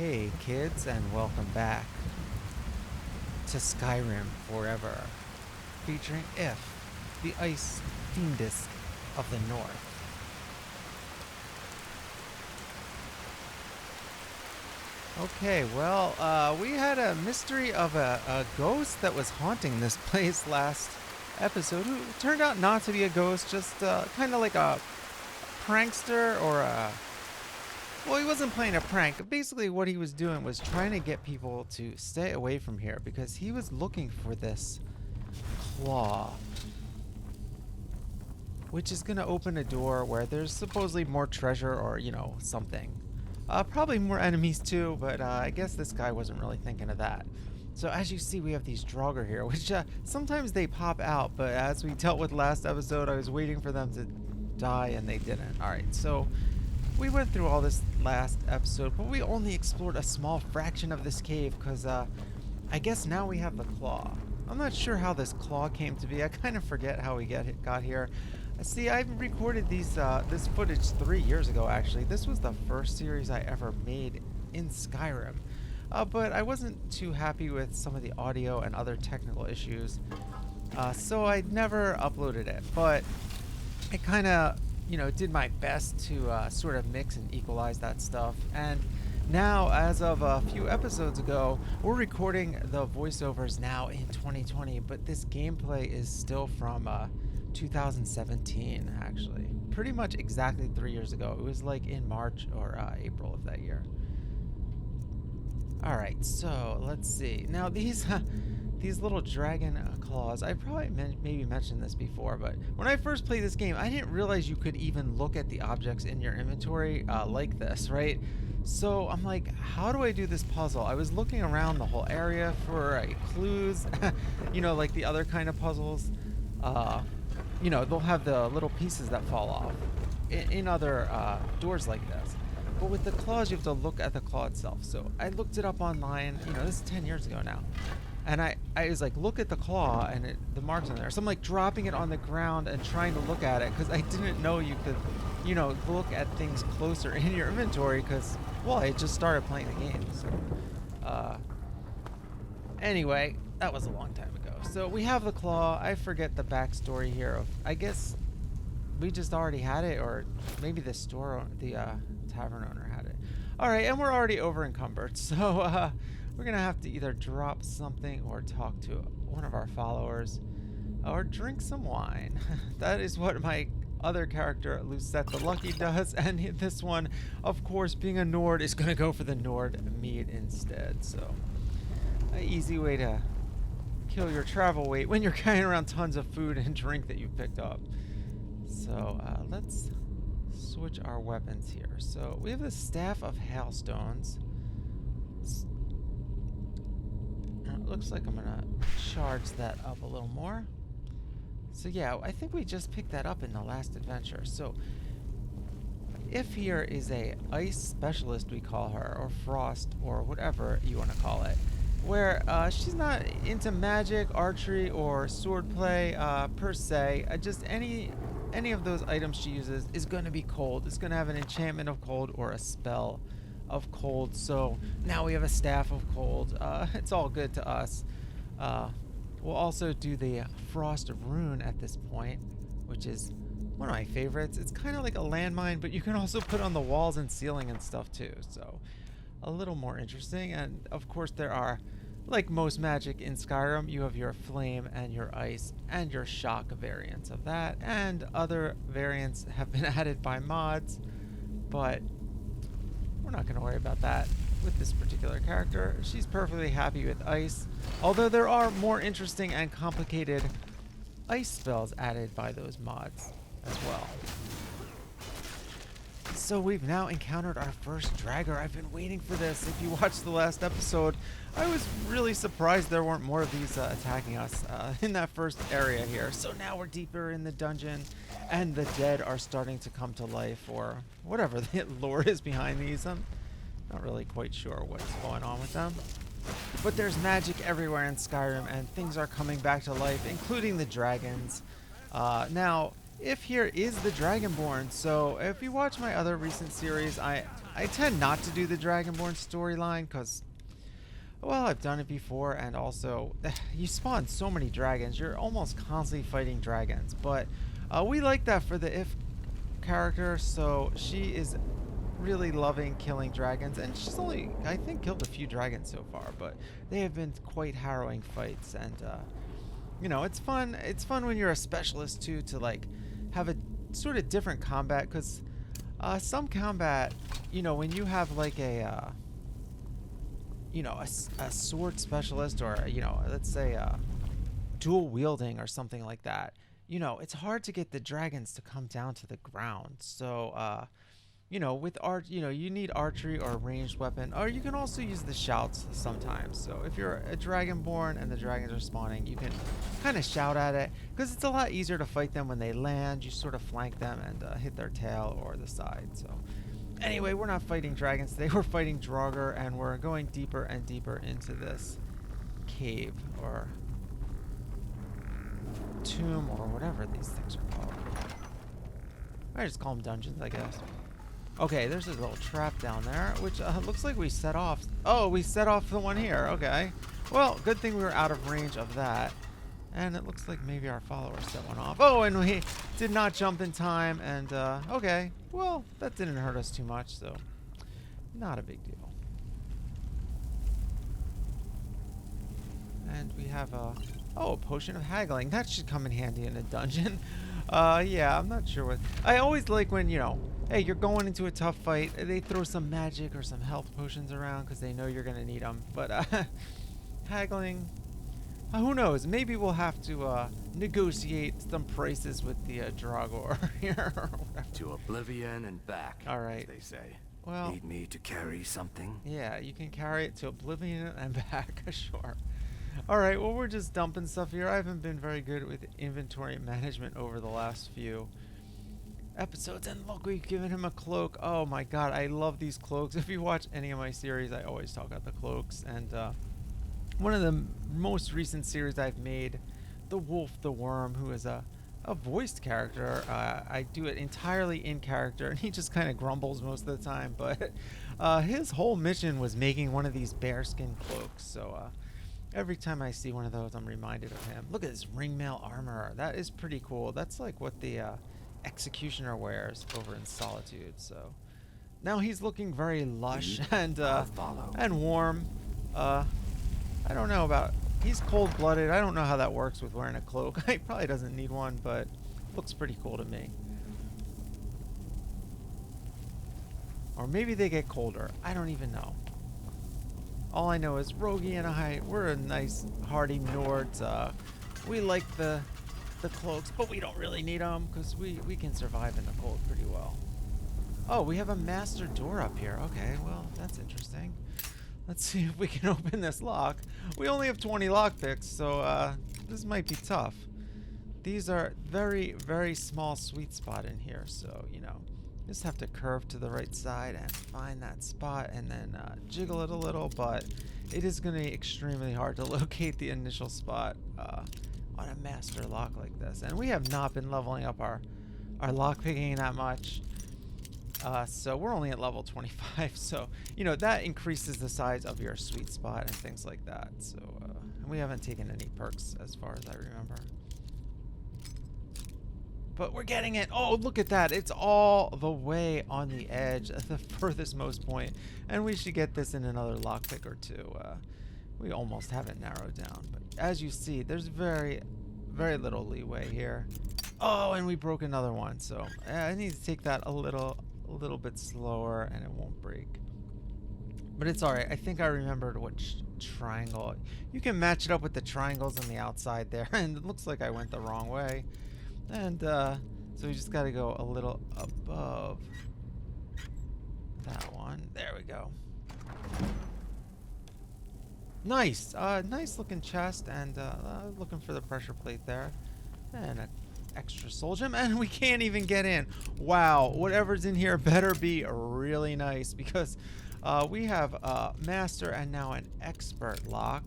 Hey kids, and welcome back to Skyrim Forever, featuring IF the Ice Fiendess of the North. Okay, well, we had a mystery of a ghost that was haunting this place last episode, who turned out not to be a ghost, just kind of like a prankster or a... Well, he wasn't playing a prank. Basically, what he was doing was trying to get people to stay away from here because he was looking for this claw, which is going to open a door where there's supposedly more treasure or, you know, something. Probably more enemies too, but I guess this guy wasn't really thinking of that. So as you see, we have these Draugr here, which sometimes they pop out, but as we dealt with last episode, I was waiting for them to die and they didn't. Alright, so we went through all this last episode, but we only explored a small fraction of this cave because I guess now we have the claw. I'm not sure how this claw came to be. I kind of forget how we got here. See, I recorded this footage 3 years ago, actually. This was the first series I ever made in Skyrim. But I wasn't too happy with some of the audio and other technical issues, so I never uploaded it. But I kind of, you know, did my best to sort of mix and equalize that stuff. And now, as of a few episodes ago, we're recording the voiceovers now in 2020, but this gameplay is still from 2017, actually. Pretty much exactly 3 years ago. It was like in March or April of that year. Alright, so let's see. Now these little dragon claws, I probably maybe mentioned this before, but when I first played this game, I didn't realize you could even look at the objects in your inventory like this, right? So I'm like, how do I do this puzzle? I was looking around the whole area for clues, you know, like the other kind of puzzles. You know, they'll have the little pieces that fall off in other doors like this. But with the claws, you have to look at the claw itself. So I looked it up online. You know, this is 10 years ago now. And I was like, look at the claw and the marks on there. So I'm like dropping it on the ground and trying to look at it because I didn't know you could, you know, look at things closer in your inventory because, well, I just started playing the game. So, anyway, that was a long time ago. So we have the claw. I forget the backstory here of, I guess we just already had it, or maybe the tavern owner had it. Alright, and we're already over encumbered, so we're gonna have to either drop something or talk to one of our followers or drink some wine. That is what my other character, Lucette the Lucky, does, and this one, of course, being a Nord, is gonna go for the Nord mead instead. So an easy way to kill your travel weight when you're carrying around tons of food and drink that you've picked up. So let's switch our weapons here. So we have the Staff of Hailstones. It looks like I'm gonna charge that up a little more. So yeah, I think we just picked that up in the last adventure. So if here is a ice specialist, we call her, or frost, or whatever you want to call it, where she's not into magic, archery, or swordplay per se. Just any of those items she uses is going to be cold. It's going to have an enchantment of cold or a spell of cold. So now we have a staff of cold. It's all good to us. We'll also do the frost rune at this point, which is one of my favorites. It's kind of like a landmine, but you can also put on the walls and ceiling and stuff too. So a little more interesting. And of course there are, like most magic in Skyrim, you have your flame and your ice and your shock variants of that, and other variants have been added by mods, but we're not going to worry about that with this particular character. She's perfectly happy with ice, although there are more interesting and complicated ice spells added by those mods as well. So we've now encountered our first Draugr. I've been waiting for this. If you watched the last episode, I was really surprised there weren't more of these attacking us in that first area here. So now we're deeper in the dungeon, and the dead are starting to come to life, or whatever the lore is behind these. I'm not really quite sure what's going on with them. But there's magic everywhere in Skyrim, and things are coming back to life, including the dragons. Now, If here is the Dragonborn. So if you watch my other recent series, I tend not to do the Dragonborn storyline because, well, I've done it before, and also you spawn so many dragons. You're almost constantly fighting dragons. But we like that for the If character, so she is really loving killing dragons, and she's only, I think, killed a few dragons so far, but they have been quite harrowing fights, and you know, it's fun. It's fun when you're a specialist too, to like have a sort of different combat, because some combat, you know, when you have like a you know, a sword specialist, or, you know, let's say dual wielding or something like that, you know, it's hard to get the dragons to come down to the ground. So you know, with art, you know, you need archery or a ranged weapon, or you can also use the shouts sometimes. So if you're a dragonborn and the dragons are spawning, you can kind of shout at it, because it's a lot easier to fight them when they land. You sort of flank them and hit their tail or the side. So anyway, we're not fighting dragons today. We're fighting Draugr, and we're going deeper and deeper into this cave or tomb or whatever these things are called. I just call them dungeons, I guess. Okay, there's a little trap down there, which looks like we set off. Oh, we set off the one here. Okay. Well, good thing we were out of range of that. And it looks like maybe our followers set one off. Oh, and we did not jump in time. And, okay. Well, that didn't hurt us too much, so not a big deal. And we have a potion of haggling. That should come in handy in a dungeon. Yeah, I'm not sure what. I always like when, you know, hey, you're going into a tough fight, they throw some magic or some health potions around because they know you're going to need them. But haggling, who knows? Maybe we'll have to negotiate some prices with the Draugr here. Or whatever. To oblivion and back. All right. As they say. Well, need me to carry something? Yeah, you can carry it to oblivion and back. Sure. All right. Well, we're just dumping stuff here. I haven't been very good with inventory management over the last few episodes, and look, we've given him a cloak. Oh my god, I love these cloaks. If you watch any of my series, I always talk about the cloaks. And one of the most recent series I've made, the Wolf the Worm, who is a voiced character. I do it entirely in character, and he just kind of grumbles most of the time, but his whole mission was making one of these bearskin cloaks. So every time I see one of those, I'm reminded of him. Look at this ringmail armor. That is pretty cool. That's like what the Executioner wears over in Solitude. So now he's looking very lush and warm. I don't know about, he's cold-blooded. I don't know how that works with wearing a cloak. He probably doesn't need one, but looks pretty cool to me. Or maybe they get colder. I don't even know. All I know is Rogie and I, we're a nice hardy Nords. We like the cloaks, but we don't really need them because we can survive in the cold pretty well. Oh, we have a master door up here. Okay, well, that's interesting. Let's see if we can open this lock. We only have 20 lockpicks, so this might be tough. These are very, very small sweet spot in here, so, you know, just have to curve to the right side and find that spot and then jiggle it a little, but it is going to be extremely hard to locate the initial spot on a master lock like this. And we have not been leveling up our lock picking that much. So we're only at level 25, so, you know, that increases the size of your sweet spot and things like that. So and we haven't taken any perks as far as I remember. But we're getting it. Oh, look at that. It's all the way on the edge at the furthest most point. And we should get this in another lockpick or two. We almost have it narrowed down. But as you see, there's very, very little leeway here. Oh, and we broke another one. So I need to take that a little bit slower and it won't break. But it's all right. I think I remembered which triangle. You can match it up with the triangles on the outside there. And it looks like I went the wrong way. And so we just got to go a little above that one. There we go. Nice. Nice looking chest, and looking for the pressure plate there. And an extra soul gem, and we can't even get in. Wow, whatever's in here better be really nice, because we have a master and now an expert lock.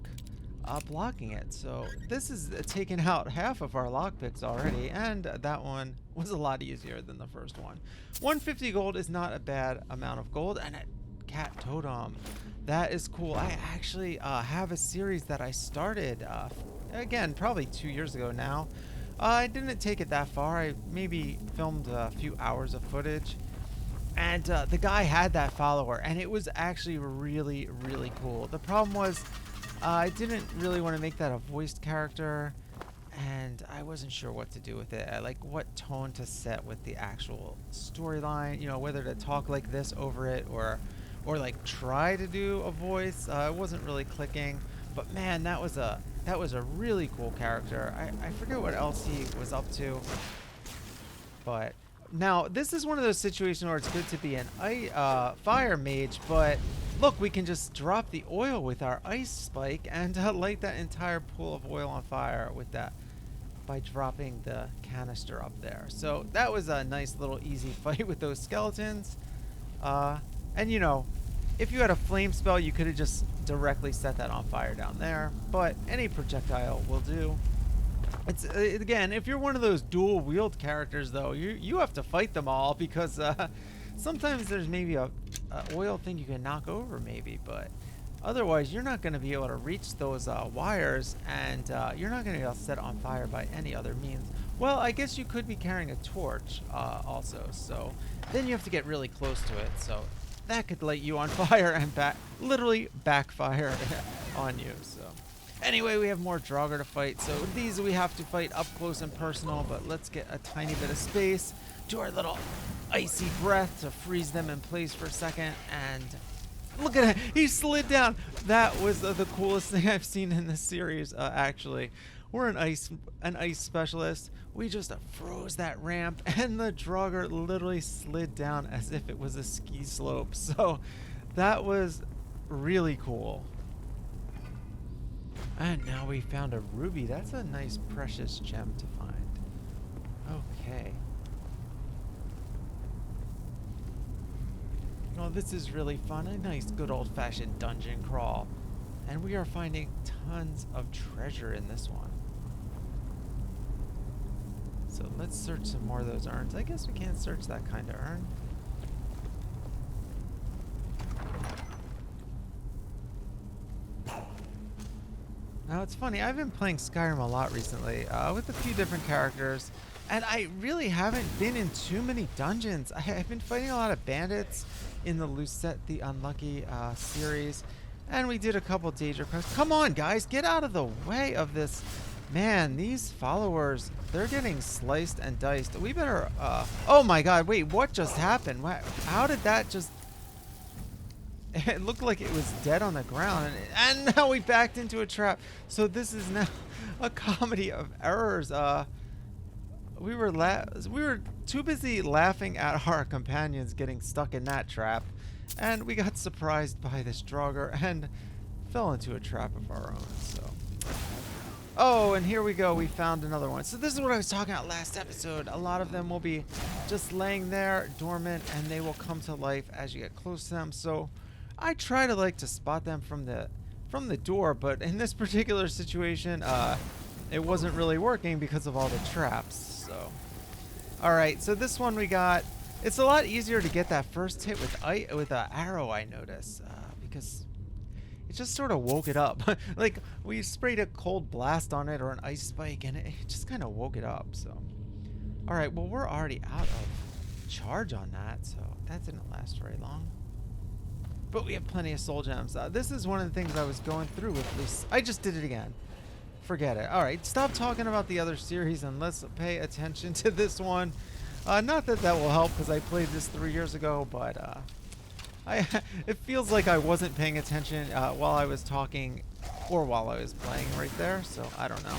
blocking it. So this is taking out half of our lockpicks already, and that one was a lot easier than the first one. 150 gold is not a bad amount of gold, and a cat totem. That is cool. I actually have a series that I started, again, probably 2 years ago now. I didn't take it that far. I maybe filmed a few hours of footage. And the guy had that follower, and it was actually really, really cool. The problem was I didn't really want to make that a voiced character, and I wasn't sure what to do with it. Like what tone to set with the actual storyline, you know, whether to talk like this over it or like try to do a voice. It wasn't really clicking, but man, that was a really cool character. I forget what else he was up to, but now this is one of those situations where it's good to be an fire mage, but look, we can just drop the oil with our ice spike and light that entire pool of oil on fire with that by dropping the canister up there. So that was a nice little easy fight with those skeletons. And you know, if you had a flame spell, you could have just directly set that on fire down there, but any projectile will do. It's again, if you're one of those dual wield characters though, you have to fight them all, because sometimes there's maybe a oil thing you can knock over maybe, but otherwise you're not going to be able to reach those wires, and you're not going to be able to set it on fire by any other means. Well, I guess you could be carrying a torch also, so then you have to get really close to it, so that could light you on fire and literally backfire on you. So anyway, we have more Draugr to fight, so these we have to fight up close and personal, but let's get a tiny bit of space to our little icy breath to freeze them in place for a second. And look at it, he slid down. That was the coolest thing I've seen in this series, actually. We're an ice specialist. We just froze that ramp, and the Draugr literally slid down as if it was a ski slope. So that was really cool. And now we found a ruby. That's a nice precious gem to find. Okay. Oh, this is really fun. A nice good old-fashioned dungeon crawl. And we are finding tons of treasure in this one. So let's search some more of those urns. I guess we can't search that kind of urn. Now it's funny, I've been playing Skyrim a lot recently with a few different characters, and I really haven't been in too many dungeons. I've been fighting a lot of bandits in the Lucette the Unlucky series, and we did a couple Daedra quests. Come on guys, get out of the way of this. Man, these followers, they're getting sliced and diced. We better, oh my god, wait, what just happened? How did that just... It looked like it was dead on the ground, and now we backed into a trap. So this is now a comedy of errors. We were too busy laughing at our companions getting stuck in that trap, and we got surprised by this Draugr and fell into a trap of our own. So, oh, and here we go. We found another one. So this is what I was talking about last episode. A lot of them will be just laying there dormant, and they will come to life as you get close to them. So I try to spot them from the door, but in this particular situation, it wasn't really working because of all the traps. So, all right, so this one we got. It's a lot easier to get that first hit with an arrow, I notice, because it just sort of woke it up. Like we sprayed a cold blast on it or an ice spike, and it just kind of woke it up. So, all right, well we're already out of charge on that, so that didn't last very long. But we have plenty of soul gems. This is one of the things I was going through with this. I just did it again. Forget it. All right, stop talking about the other series and let's pay attention to this one. Not that that will help because I played this 3 years ago, but it feels like I wasn't paying attention while I was talking or while I was playing right there, so I don't know.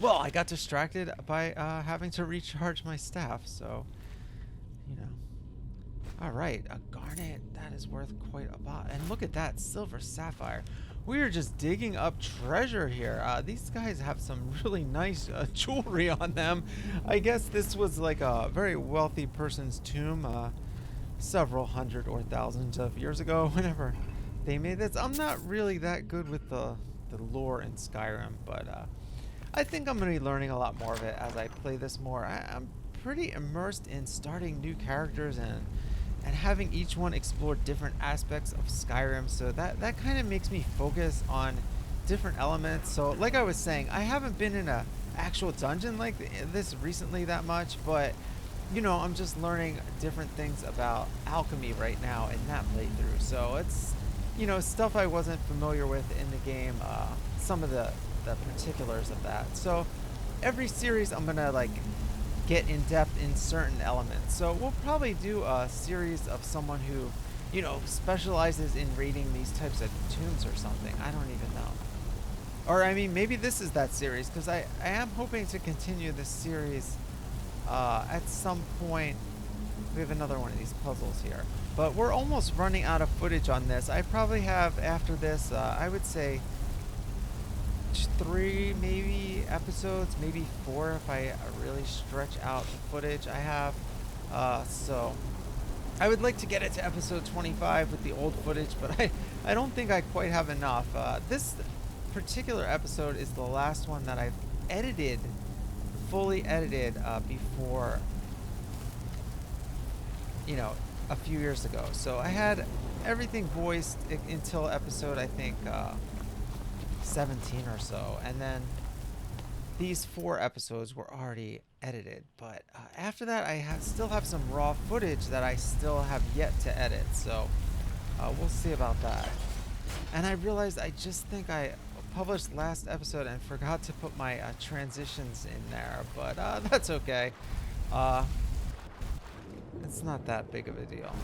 Well, I got distracted by having to recharge my staff, so, you know. All right, a garnet, that is worth quite a lot. And look at that, silver sapphire. We are just digging up treasure here. These guys have some really nice jewelry on them. I guess this was like a very wealthy person's tomb several hundred or thousands of years ago, whenever they made this. I'm not really that good with the the lore in Skyrim, but I think I'm going to be learning a lot more of it as I play this more. I'm pretty immersed in starting new characters and having each one explore different aspects of Skyrim, so that kind of makes me focus on different elements. So like I was saying, I haven't been in a actual dungeon like this recently that much, but you know, I'm just learning different things about alchemy right now in that playthrough. So it's, you know, stuff I wasn't familiar with in the game, some of the particulars of that. So every series I'm gonna like get in depth in certain elements. So we'll probably do a series of someone who, you know, specializes in raiding these types of tombs or something. I don't even know. Or I mean, maybe this is that series, because I am hoping to continue this series at some point. We have another one of these puzzles here, but we're almost running out of footage on this. I probably have, after this, I would say 3 maybe episodes, maybe 4 if I really stretch out the footage I have. So I would like to get it to episode 25 with the old footage, but I don't think I quite have enough. This particular episode is the last one that I've edited, fully edited, before, you know, a few years ago. So I had everything voiced until episode, I think, 17 or so, and then these 4 episodes were already edited, but after that I still have some raw footage that I still have yet to edit, so we'll see about that. And I realized I just think I published last episode and forgot to put my transitions in there, but that's okay. It's not that big of a deal.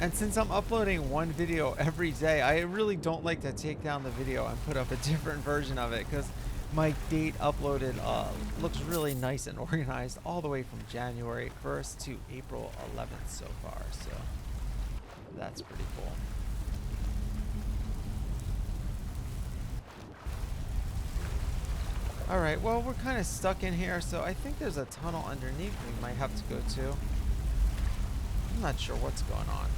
And since I'm uploading one video every day, I really don't like to take down the video and put up a different version of it, because my date uploaded looks really nice and organized all the way from January 1st to April 11th so far, so that's pretty cool. Alright, well, we're kind of stuck in here, so I think there's a tunnel underneath we might have to go to. I'm not sure what's going on.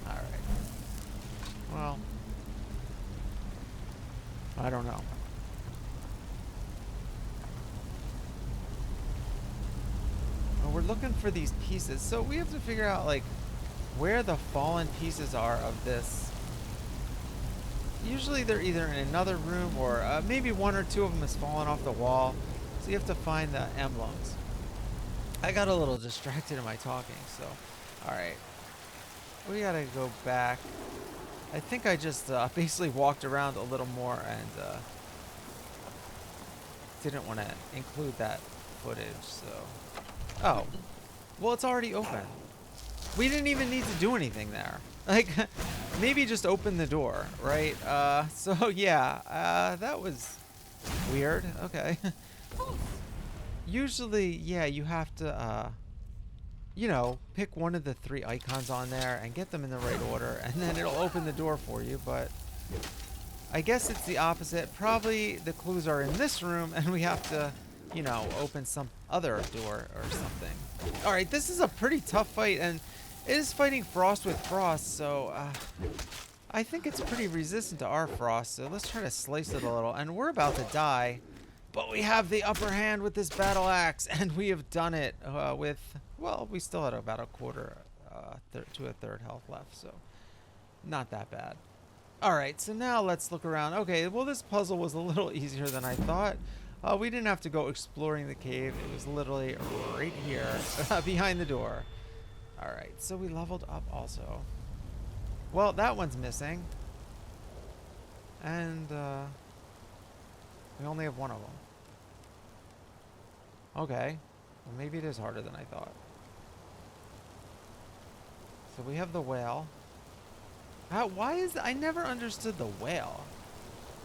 Alright. Well, I don't know. Well, we're looking for these pieces, so we have to figure out, like, where the fallen pieces are of this. Usually they're either in another room, or maybe 1 or 2 of them has fallen off the wall, so you have to find the emblems. I got a little distracted in my talking, so alright. We gotta go back. I think I just basically walked around a little more and didn't want to include that footage, so... Oh. Well, it's already open. We didn't even need to do anything there. Like, maybe just open the door, right? So yeah, that was weird. Okay. Usually, yeah, you have to, you know, pick one of the 3 icons on there and get them in the right order, and then it'll open the door for you, but I guess it's the opposite. Probably the clues are in this room, and we have to, you know, open some other door or something. Alright, this is a pretty tough fight, and it is fighting frost with frost, so I think it's pretty resistant to our frost, so let's try to slice it a little. And we're about to die, but we have the upper hand with this battle axe, and we have done it with, well, we still had about a quarter to a third health left, so not that bad. Alright, so now let's look around. Okay, well, this puzzle was a little easier than I thought. We didn't have to go exploring the cave. It was literally right here behind the door. Alright, so we leveled up also. Well, that one's missing. And we only have one of them. Okay. Well, maybe it is harder than I thought. So we have the whale. Why is... I never understood the whale.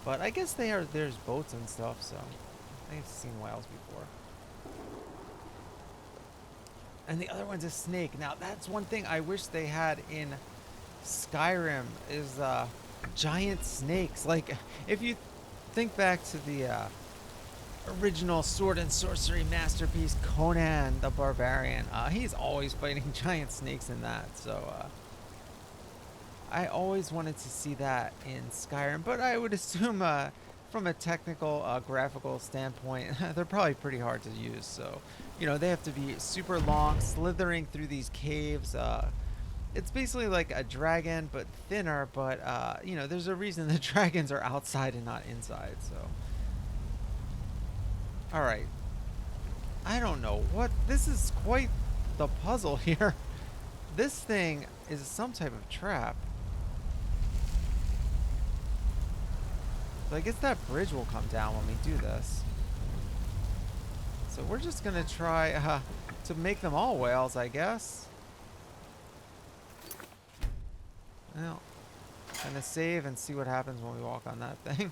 But I guess there's boats and stuff, so... I've seen whales before. And the other one's a snake. Now, that's one thing I wish they had in Skyrim is giant snakes. Like, if you think back to the original sword and sorcery masterpiece, Conan the Barbarian, he's always fighting giant snakes in that. So, I always wanted to see that in Skyrim, but I would assume from a technical, graphical standpoint, they're probably pretty hard to use. So, you know, they have to be super long, slithering through these caves. It's basically like a dragon, but thinner. But you know, there's a reason the dragons are outside and not inside. So, all right. I don't know what this is. Quite the puzzle here. This thing is some type of trap. So I guess that bridge will come down when we do this. So we're just gonna try to make them all whales, I guess. Well, gonna save and see what happens when we walk on that thing.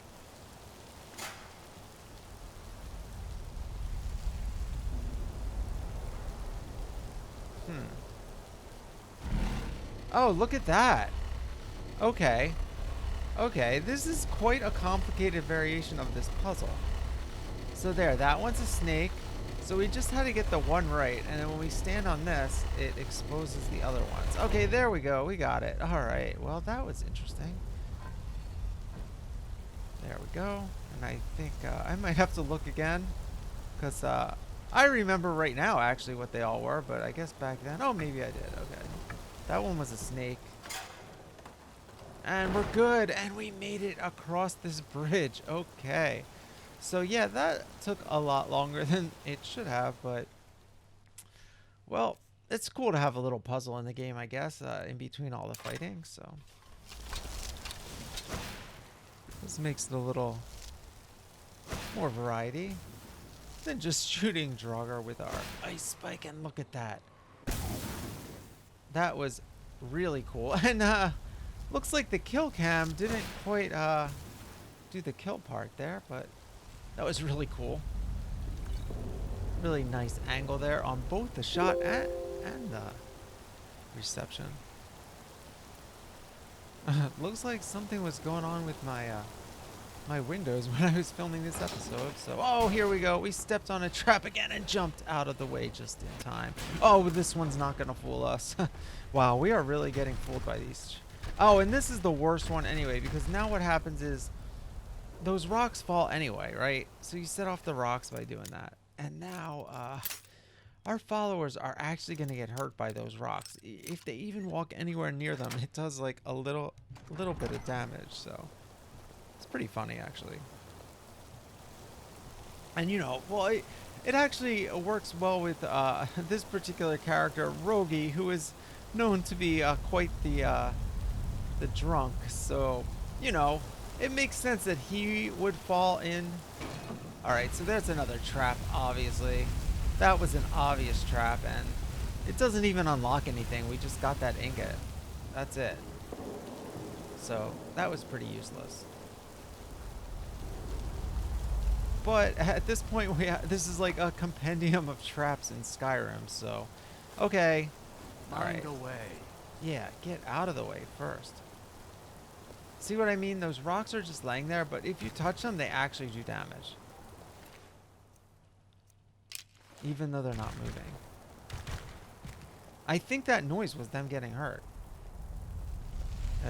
Oh, look at that. Okay. Okay, this is quite a complicated variation of this puzzle. So there, that one's a snake. So we just had to get the one right, and then when we stand on this, it exposes the other ones. Okay, there we go. We got it. All right. Well, that was interesting. There we go. And I think I might have to look again, because I remember right now actually what they all were, but I guess back then, oh, maybe I did. Okay. That one was a snake. And we're good, and we made it across this bridge. Okay. So yeah, that took a lot longer than it should have, but well, it's cool to have a little puzzle in the game, I guess, in between all the fighting. So this makes it a little more variety than just shooting Draugr with our ice spike. And look at that. That was really cool. And looks like the kill cam didn't quite do the kill part there, but that was really cool. Really nice angle there on both the shot and the reception. Looks like something was going on with my my windows when I was filming this episode. So, oh, here we go. We stepped on a trap again and jumped out of the way just in time. Oh, this one's not gonna fool us. Wow, we are really getting fooled by these. Oh, and this is the worst one anyway, because now what happens is those rocks fall anyway, right? So you set off the rocks by doing that. And now our followers are actually going to get hurt by those rocks. If they even walk anywhere near them, it does like a little bit of damage. So it's pretty funny, actually. And you know, well, it actually works well with this particular character, Rogi, who is known to be quite the drunk. So, you know, it makes sense that he would fall in. Alright, so there's another trap, obviously. That was an obvious trap, and it doesn't even unlock anything. We just got that ingot. That's it. So, that was pretty useless. But at this point, this is like a compendium of traps in Skyrim, so... Okay. Alright. Find a way. Yeah, get out of the way first. See what I mean? Those rocks are just laying there, but if you touch them, they actually do damage. Even though they're not moving. I think that noise was them getting hurt.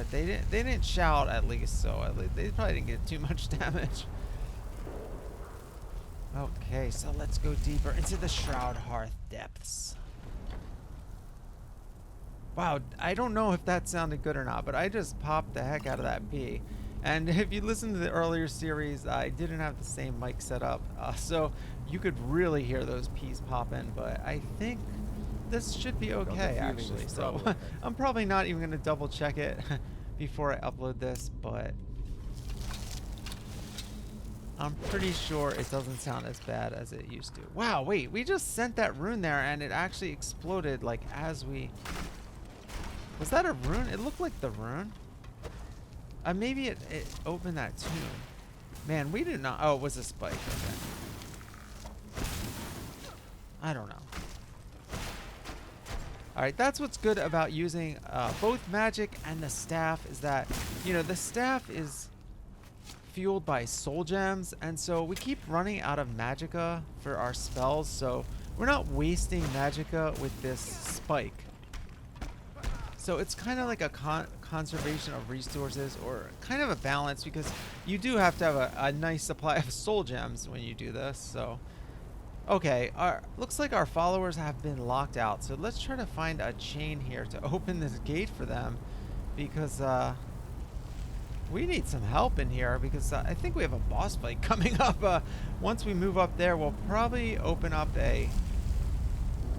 They didn't shout, at least, so at least they probably didn't get too much damage. Okay, so let's go deeper into the Shroud Hearth depths. Wow, I don't know if that sounded good or not, but I just popped the heck out of that bee. And if you listen to the earlier series, I didn't have the same mic set up, so you could really hear those peas popping, but I think this should be okay, actually. So I'm probably not even going to double check it before I upload this, but I'm pretty sure it doesn't sound as bad as it used to. Wow, wait, we just sent that rune there and it actually exploded like as we... Was that a rune? It looked like the rune. Maybe it opened that tomb. Man, we did not... Oh, it was a spike. Okay. I don't know. Alright, that's what's good about using both magic and the staff, is that, you know, the staff is fueled by soul gems, and so we keep running out of magicka for our spells, so we're not wasting magicka with this spike. So it's kind of like a conservation of resources, or kind of a balance, because you do have to have a nice supply of soul gems when you do this. So, okay, looks like our followers have been locked out. So let's try to find a chain here to open this gate for them, because we need some help in here, because I think we have a boss fight coming up. Once we move up there, we'll probably open up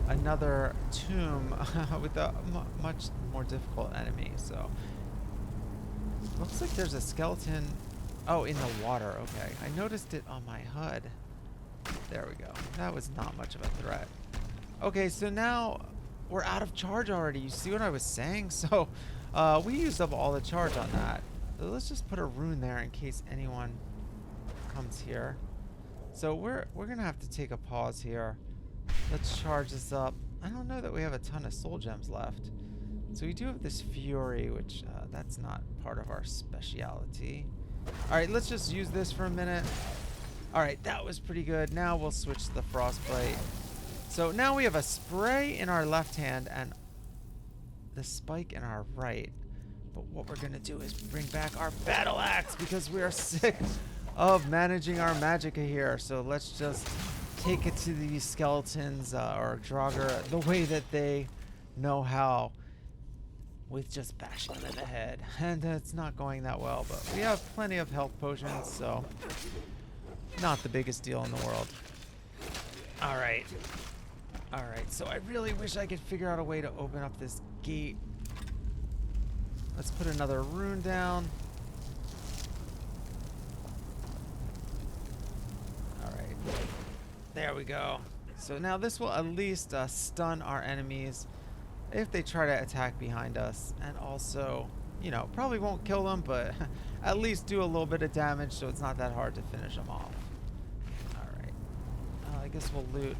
another tomb with a much more difficult enemy. So looks like there's a skeleton. Oh, in the water. Okay, I noticed it on my HUD. There we go. That was not much of a threat. Okay, so now we're out of charge already. You see what I was saying? So we used up all the charge on that. So let's just put a rune there in case anyone comes here. So we're gonna have to take a pause here. Let's charge this up. I don't know that we have a ton of soul gems left. So we do have this fury, which that's not part of our speciality. All right, let's just use this for a minute. All right, that was pretty good. Now we'll switch to the frostbite. So now we have a spray in our left hand and the spike in our right. But what we're gonna do is bring back our battle axe, because we are sick of managing our magicka here. So let's just take it to these skeletons or Draugr the way that they know how, with just bashing them in the head. And it's not going that well, but we have plenty of health potions, so not the biggest deal in the world. All right, so I really wish I could figure out a way to open up this gate. Let's put another rune down. There we go. So now this will at least stun our enemies if they try to attack behind us, and also, you know, probably won't kill them, but at least do a little bit of damage so it's not that hard to finish them off. Alright. I guess we'll loot.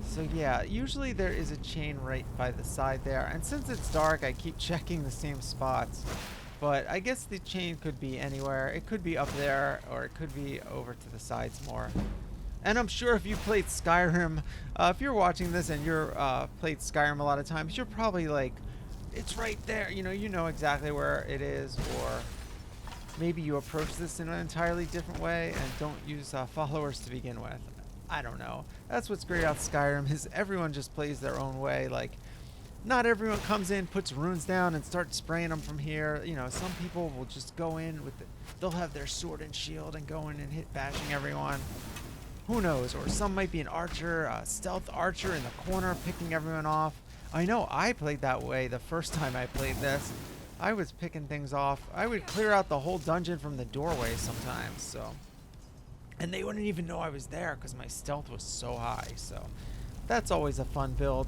So yeah, usually there is a chain right by the side there, and since it's dark I keep checking the same spots. But I guess the chain could be anywhere. It could be up there, or it could be over to the sides more. And I'm sure if you played Skyrim, if you're watching this and you're played Skyrim a lot of times, you're probably like, it's right there. You know exactly where it is, or maybe you approach this in an entirely different way and don't use followers to begin with. I don't know. That's what's great about Skyrim, is everyone just plays their own way. Like, not everyone comes in, puts runes down, and starts spraying them from here. You know, some people will just go in with they'll have their sword and shield and go in and hit bashing everyone. Who knows? Or some might be an archer, a stealth archer in the corner picking everyone off. I know I played that way the first time I played this. I was picking things off. I would clear out the whole dungeon from the doorway sometimes, so. And they wouldn't even know I was there because my stealth was so high, so. That's always a fun build.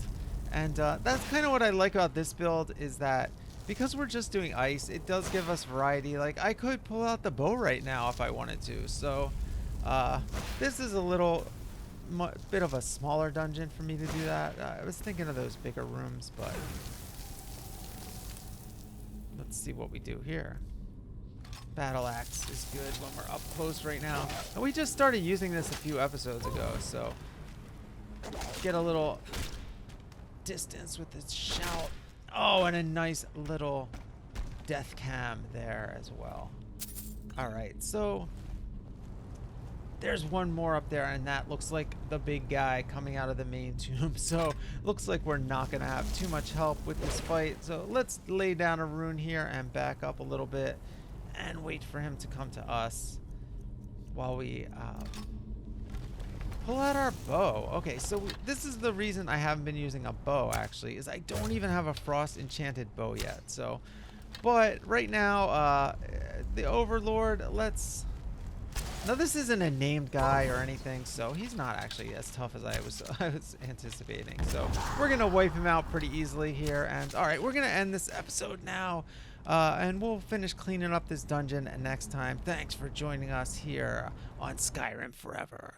And that's kind of what I like about this build, is that because we're just doing ice, it does give us variety. Like, I could pull out the bow right now if I wanted to, so. This is a little bit of a smaller dungeon for me to do that. I was thinking of those bigger rooms, but let's see what we do here. Battle axe is good when we're up close right now. And we just started using this a few episodes ago, so get a little distance with its shout. Oh, and a nice little death cam there as well. All right, so there's one more up there, and that looks like the big guy coming out of the main tomb. So looks like we're not gonna have too much help with this fight. So let's lay down a rune here and back up a little bit and wait for him to come to us while we pull out our bow. Okay, so this is the reason I haven't been using a bow, actually, is I don't even have a frost enchanted bow yet. So, but right now, the Overlord, let's. Now this isn't a named guy or anything, so he's not actually as tough as I was anticipating. So we're gonna wipe him out pretty easily here. And all right, we're gonna end this episode now, and we'll finish cleaning up this dungeon next time. Thanks for joining us here on Skyrim Forever.